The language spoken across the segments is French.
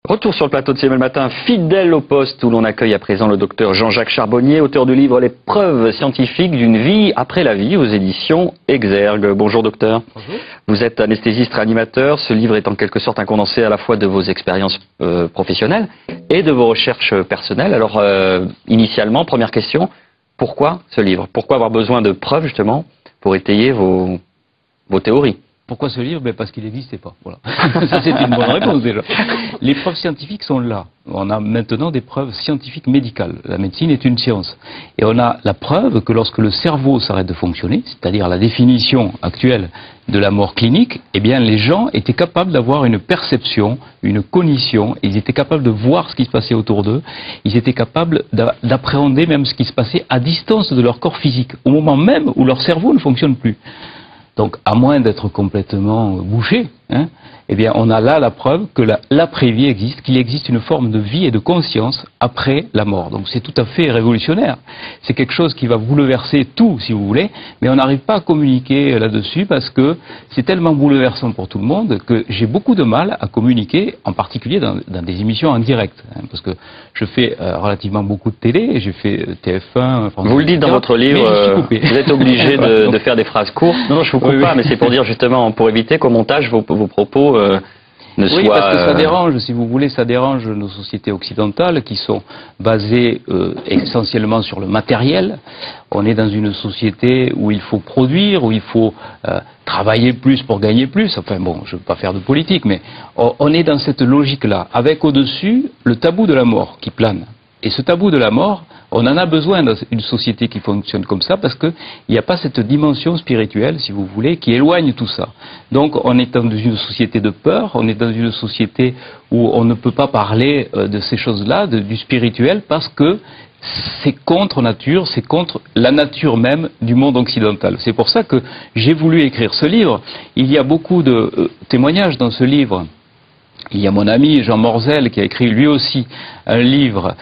Retour sur le plateau de CML Matin, fidèle au poste où l'on accueille à présent le docteur Jean-Jacques Charbonnier, auteur du livre Les preuves scientifiques d'une vie après la vie aux éditions Exergue. Bonjour docteur. Bonjour. Vous êtes anesthésiste réanimateur. Ce livre est en quelque sorte un condensé à la fois de vos expériences professionnelles et de vos recherches personnelles. Alors initialement, première question, pourquoi ce livre? Pourquoi avoir besoin de preuves justement pour étayer vos théories? Pourquoi ce livre? Parce qu'il n'existait pas. Voilà. Ça, c'est une bonne réponse déjà. Les preuves scientifiques sont là. On a maintenant des preuves scientifiques médicales. La médecine est une science. Et on a la preuve que lorsque le cerveau s'arrête de fonctionner, c'est-à-dire la définition actuelle de la mort clinique, eh bien les gens étaient capables d'avoir une perception, une cognition, ils étaient capables de voir ce qui se passait autour d'eux, ils étaient capables d'appréhender même ce qui se passait à distance de leur corps physique, au moment même où leur cerveau ne fonctionne plus. Donc, à moins d'être complètement bouché, eh bien, on a là la preuve que l'après-vie existe, qu'il existe une forme de vie et de conscience après la mort. Donc, c'est tout à fait révolutionnaire. C'est quelque chose qui va bouleverser tout, si vous voulez, mais on n'arrive pas à communiquer là-dessus parce que c'est tellement bouleversant pour tout le monde que j'ai beaucoup de mal à communiquer, en particulier dans des émissions en direct. Parce que je fais relativement beaucoup de télé, j'ai fait TF1, France. Vous le dites dans votre livre, vous êtes obligé de faire des phrases courtes. Non, je vous coupe pas, mais c'est pour dire justement, pour éviter qu'au montage, vos propos ne soient... Oui, parce que ça dérange, si vous voulez, ça dérange nos sociétés occidentales qui sont basées essentiellement sur le matériel. On est dans une société où il faut produire, où il faut travailler plus pour gagner plus. Enfin bon, je ne veux pas faire de politique, mais on est dans cette logique-là, avec au-dessus le tabou de la mort qui plane. Et ce tabou de la mort, on en a besoin dans une société qui fonctionne comme ça parce qu'il n'y a pas cette dimension spirituelle, si vous voulez, qui éloigne tout ça. Donc on est dans une société de peur, on est dans une société où on ne peut pas parler de ces choses-là, du spirituel, parce que c'est contre nature, c'est contre la nature même du monde occidental. C'est pour ça que j'ai voulu écrire ce livre. Il y a beaucoup de témoignages dans ce livre. Il y a mon ami Jean Morzel qui a écrit lui aussi un livre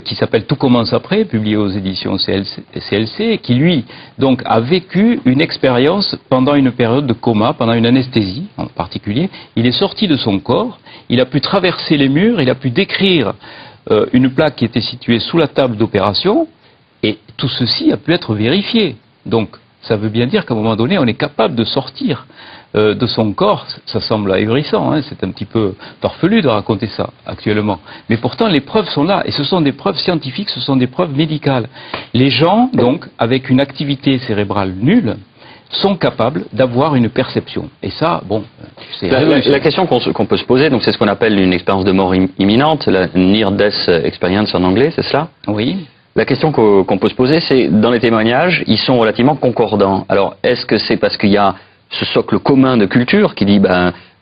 qui s'appelle Tout commence après, publié aux éditions CLC, qui lui donc a vécu une expérience pendant une période de coma, pendant une anesthésie en particulier. Il est sorti de son corps, il a pu traverser les murs, il a pu décrire une plaque qui était située sous la table d'opération, et tout ceci a pu être vérifié. Donc ça veut bien dire qu'à un moment donné, on est capable de sortir de son corps. Ça semble ahurissant, c'est un petit peu farfelu de raconter ça actuellement. Mais pourtant, les preuves sont là, et ce sont des preuves scientifiques, ce sont des preuves médicales. Les gens, donc, avec une activité cérébrale nulle, sont capables d'avoir une perception. Et ça, bon, c'est... La question qu'on peut se poser, donc c'est ce qu'on appelle une expérience de mort imminente, la Near Death Experience en anglais, c'est cela? Oui. La question qu'on peut se poser, c'est, dans les témoignages, ils sont relativement concordants. Alors, est-ce que c'est parce qu'il y a ce socle commun de culture qui dit,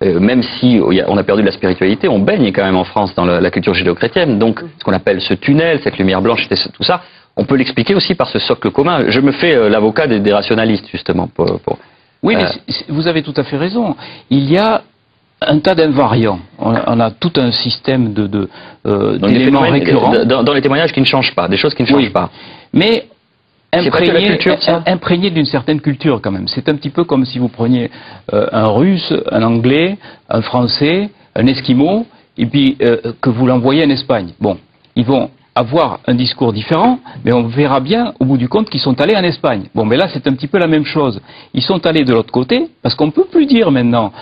même si on a perdu de la spiritualité, on baigne quand même en France dans la culture judéo-chrétienne, donc ce qu'on appelle ce tunnel, cette lumière blanche, tout ça, on peut l'expliquer aussi par ce socle commun. Je me fais l'avocat des rationalistes, justement. Oui, mais vous avez tout à fait raison. Il y a un tas d'invariants. On a tout un système d'éléments récurrents. Dans les témoignages qui ne changent pas, des choses qui ne changent pas. Mais imprégné d'une certaine culture quand même. C'est un petit peu comme si vous preniez un Russe, un Anglais, un Français, un Esquimau, et puis que vous l'envoyez en Espagne. Bon, ils vont avoir un discours différent, mais on verra bien au bout du compte qu'ils sont allés en Espagne. Bon, mais là c'est un petit peu la même chose. Ils sont allés de l'autre côté, parce qu'on ne peut plus dire maintenant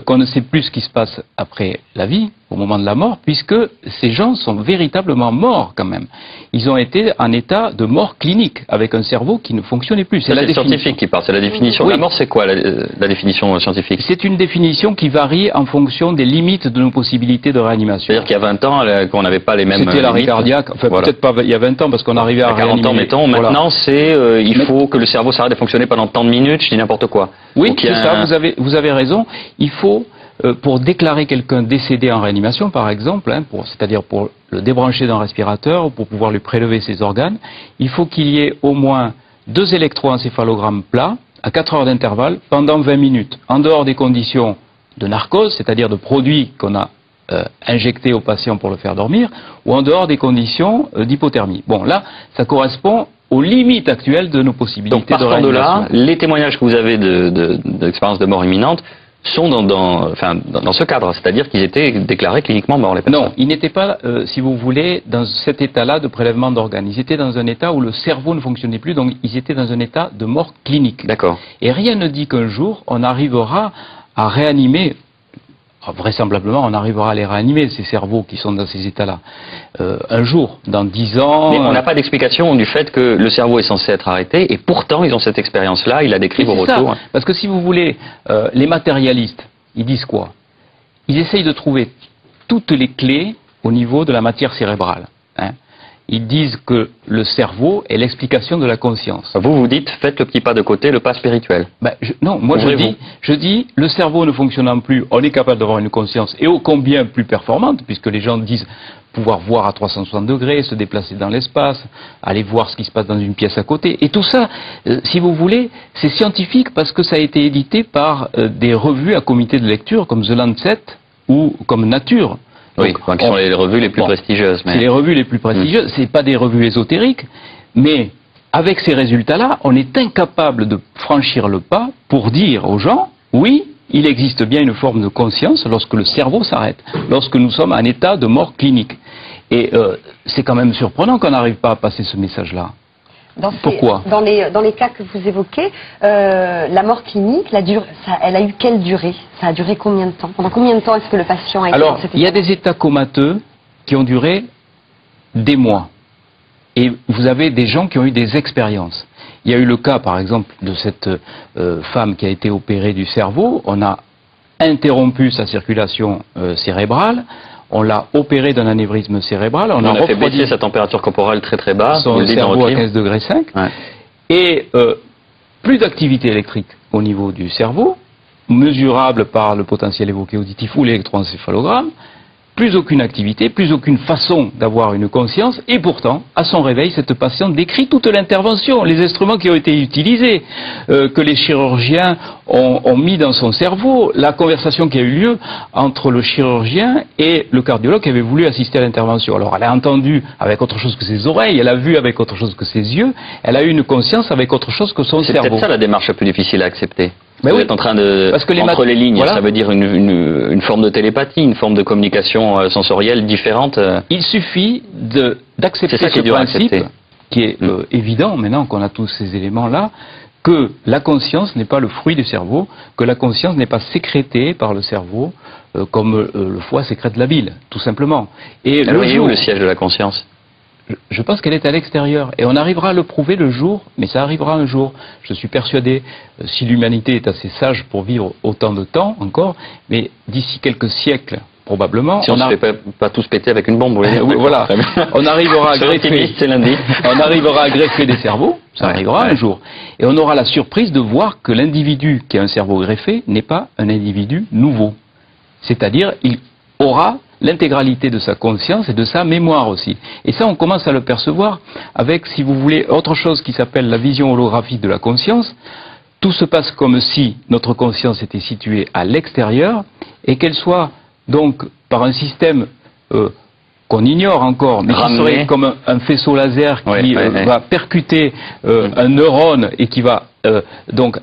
qu'on ne sait plus ce qui se passe après la vie, au moment de la mort, puisque ces gens sont véritablement morts quand même. Ils ont été en état de mort clinique, avec un cerveau qui ne fonctionnait plus. C'est la scientifique qui parle, c'est la définition. Oui. La mort, c'est quoi la définition scientifique? C'est une définition qui varie en fonction des limites de nos possibilités de réanimation. C'est-à-dire qu'il y a 20 ans, qu'on n'avait pas les mêmes limites. C'était l'arrêt cardiaque, enfin voilà. Peut-être pas il y a 20 ans, parce qu'on arrivait à réanimer. 40 ans, mettons, maintenant c'est il faut que le cerveau s'arrête de fonctionner pendant tant de minutes, je dis n'importe quoi. Oui, c'est ça, vous avez raison. Il faut... pour déclarer quelqu'un décédé en réanimation, par exemple, c'est-à-dire pour le débrancher d'un respirateur ou pour pouvoir lui prélever ses organes, il faut qu'il y ait au moins 2 électroencéphalogrammes plats à 4 heures d'intervalle pendant 20 minutes, en dehors des conditions de narcose, c'est-à-dire de produits qu'on a injectés au patient pour le faire dormir, ou en dehors des conditions d'hypothermie. Bon, là, ça correspond aux limites actuelles de nos possibilités de réanimation. Donc, partant de là, les témoignages que vous avez d'expériences de mort imminente sont dans ce cadre, c'est-à-dire qu'ils étaient déclarés cliniquement morts, les personnes. Non, ils n'étaient pas, si vous voulez, dans cet état-là de prélèvement d'organes. Ils étaient dans un état où le cerveau ne fonctionnait plus, donc ils étaient dans un état de mort clinique. D'accord. Et rien ne dit qu'un jour, on arrivera à réanimer, vraisemblablement, on arrivera à les réanimer, ces cerveaux qui sont dans ces états-là. Un jour, dans 10 ans... Mais on n'a pas d'explication du fait que le cerveau est censé être arrêté, et pourtant ils ont cette expérience-là, il a décrit vos retours. Ça, parce que si vous voulez, les matérialistes, ils disent quoi? Ils essayent de trouver toutes les clés au niveau de la matière cérébrale. Hein. Ils disent que le cerveau est l'explication de la conscience. Vous dites, faites le petit pas de côté, le pas spirituel. Non, moi je dis, le cerveau ne fonctionnant plus, on est capable d'avoir une conscience, et ô combien plus performante, puisque les gens disent pouvoir voir à 360 degrés, se déplacer dans l'espace, aller voir ce qui se passe dans une pièce à côté. Et tout ça, si vous voulez, c'est scientifique parce que ça a été édité par des revues à comité de lecture comme The Lancet ou comme Nature. Oui, qui sont les revues les plus prestigieuses. C'est les revues les plus prestigieuses, c'est pas des revues ésotériques, mais avec ces résultats-là, on est incapable de franchir le pas pour dire aux gens, oui, il existe bien une forme de conscience lorsque le cerveau s'arrête, lorsque nous sommes en état de mort clinique. Et c'est quand même surprenant qu'on n'arrive pas à passer ce message-là. Pourquoi? Dans les cas que vous évoquez, la mort clinique, elle a eu quelle durée? Ça a duré combien de temps? Pendant combien de temps est-ce que le patient a été dans cet état? Il y a des états comateux qui ont duré des mois. Et vous avez des gens qui ont eu des expériences. Il y a eu le cas, par exemple, de cette femme qui a été opérée du cerveau. On a interrompu sa circulation cérébrale. On l'a opéré d'un anévrisme cérébral. On a fait baisser sa température corporelle très très bas. Son cerveau à 15,5 degrés. Ouais. Et plus d'activité électrique au niveau du cerveau, mesurable par le potentiel évoqué auditif ou l'électroencéphalogramme. Plus aucune activité, plus aucune façon d'avoir une conscience, et pourtant, à son réveil, cette patiente décrit toute l'intervention, les instruments qui ont été utilisés, que les chirurgiens ont mis dans son cerveau, la conversation qui a eu lieu entre le chirurgien et le cardiologue qui avait voulu assister à l'intervention. Alors, elle a entendu avec autre chose que ses oreilles, elle a vu avec autre chose que ses yeux, elle a eu une conscience avec autre chose que son cerveau. C'est peut-être ça la démarche la plus difficile à accepter. Mais vous êtes en train de, entre les lignes, voilà. Ça veut dire une forme de télépathie, une forme de communication sensorielle différente. Il suffit d'accepter ce principe, qui est évident maintenant qu'on a tous ces éléments-là, que la conscience n'est pas le fruit du cerveau, que la conscience n'est pas sécrétée par le cerveau, comme le foie sécrète la bile, tout simplement. Et où le siège de la conscience? Je pense qu'elle est à l'extérieur, et on arrivera à le prouver le jour, mais ça arrivera un jour. Je suis persuadé, si l'humanité est assez sage pour vivre autant de temps encore, mais d'ici quelques siècles, probablement... Si on ne se fait pas tous péter avec une bombe, oui. Voilà, on arrivera à greffer, on arrivera à greffer des cerveaux, ça arrivera un jour, et on aura la surprise de voir que l'individu qui a un cerveau greffé n'est pas un individu nouveau. C'est-à-dire, il aura l'intégralité de sa conscience et de sa mémoire aussi. Et ça, on commence à le percevoir avec, si vous voulez, autre chose qui s'appelle la vision holographique de la conscience. Tout se passe comme si notre conscience était située à l'extérieur et qu'elle soit donc par un système qu'on ignore encore, mais qui serait comme un faisceau laser qui va percuter un neurone et qui va donc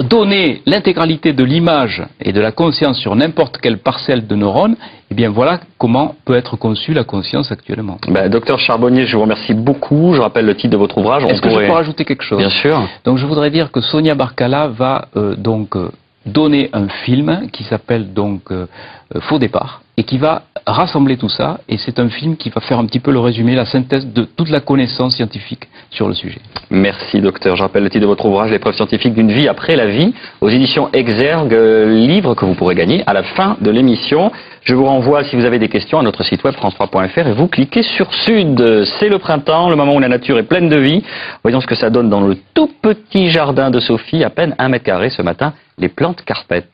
donner l'intégralité de l'image et de la conscience sur n'importe quelle parcelle de neurones, eh bien voilà comment peut être conçue la conscience actuellement. Docteur Charbonnier, je vous remercie beaucoup. Je rappelle le titre de votre ouvrage. Est-ce que je peux rajouter quelque chose? Bien sûr. Donc je voudrais dire que Sonia Barkala va donner un film qui s'appelle Faux départ et qui va rassembler tout ça, et c'est un film qui va faire un petit peu le résumé, la synthèse de toute la connaissance scientifique sur le sujet. Merci docteur. Je rappelle le titre de votre ouvrage, Les preuves scientifiques d'une vie après la vie, aux éditions Exergue, livre que vous pourrez gagner à la fin de l'émission. Je vous renvoie, si vous avez des questions, à notre site web france3.fr et vous cliquez sur Sud. C'est le printemps, le moment où la nature est pleine de vie. Voyons ce que ça donne dans le tout petit jardin de Sophie, à peine 1 mètre carré ce matin, les plantes carpettes.